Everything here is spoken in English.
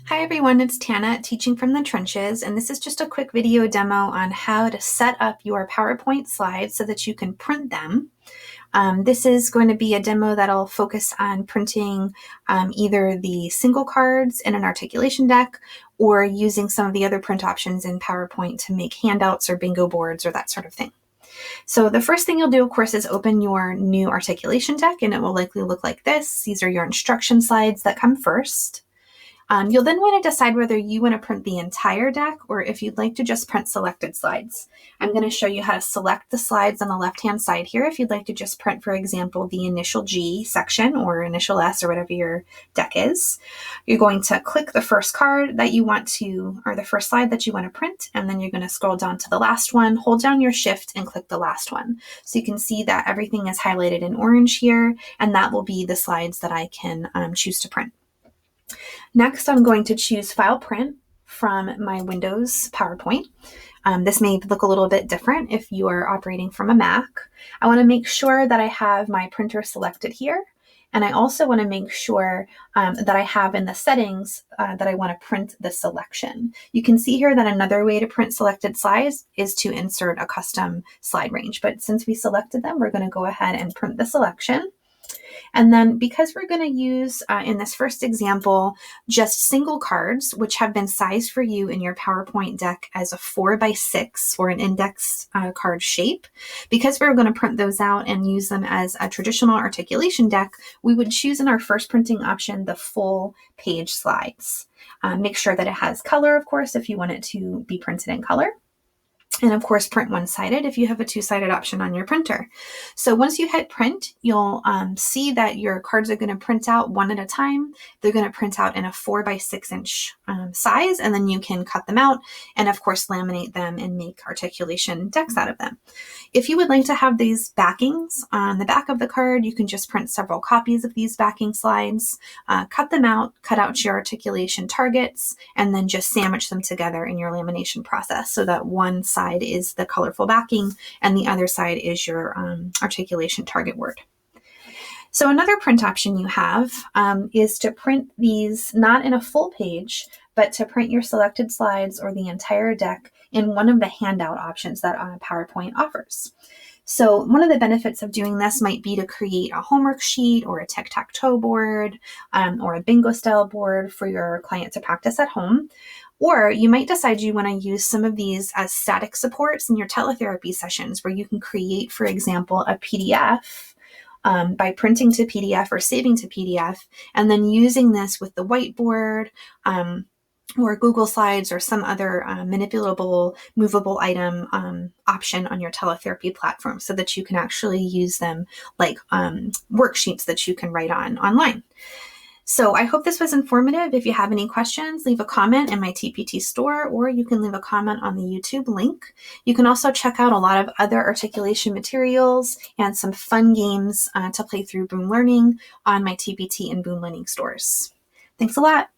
Hi everyone, it's Tana teaching from the trenches, and this is just a quick video demo on how to set up your PowerPoint slides so that you can print them. This is going to be a demo that'll focus on printing either the single cards in an articulation deck or using some of the other print options in PowerPoint to make handouts or bingo boards or that sort of thing. So the first thing you'll do, of course, is open your new articulation deck, and it will likely look like this. These are your instruction slides that come first. You'll then want to decide whether you want to print the entire deck or if you'd like to just print selected slides. I'm going to show you how to select the slides on the left-hand side here if you'd like to just print, for example, the initial G section or initial S or whatever your deck is. You're going to click the first card that you want to, or the first slide that you want to print, and then you're going to scroll down to the last one, hold down your shift and click the last one. So you can see that everything is highlighted in orange here, and that will be the slides that I can choose to print. Next, I'm going to choose File Print from my Windows PowerPoint. This may look a little bit different if you are operating from a Mac. I want to make sure that I have my printer selected here, and I also want to make sure that I have in the settings that I want to print the selection. You can see here that another way to print selected slides is to insert a custom slide range, but since we selected them, we're going to go ahead and print the selection. And then because we're going to use, in this first example, just single cards, which have been sized for you in your PowerPoint deck as a 4x6 or an index card shape, because we're going to print those out and use them as a traditional articulation deck, we would choose in our first printing option the full page slides. Make sure that it has color, of course, if you want it to be printed in color. And of course, print one-sided if you have a two-sided option on your printer. So once you hit print, you'll see that your cards are going to print out one at a time. They're going to print out in a 4x6 inch size, and then you can cut them out and of course laminate them and make articulation decks out of them. If you would like to have these backings on the back of the card, you can just print several copies of these backing slides, cut them out, cut out your articulation targets, and then just sandwich them together in your lamination process so that one side is the colorful backing and the other side is your articulation target word. So another print option you have is to print these not in a full page, but to print your selected slides or the entire deck in one of the handout options that PowerPoint offers. So one of the benefits of doing this might be to create a homework sheet or a tic-tac-toe board or a bingo style board for your client to practice at home. Or you might decide you want to use some of these as static supports in your teletherapy sessions where you can create, for example, a PDF by printing to PDF or saving to PDF, and then using this with the whiteboard or Google Slides or some other manipulatable, movable item option on your teletherapy platform so that you can actually use them like worksheets that you can write on online. So I hope this was informative. If you have any questions, leave a comment in my TPT store, or you can leave a comment on the YouTube link. You can also check out a lot of other articulation materials and some fun games to play through Boom Learning on my TPT and Boom Learning stores. Thanks a lot.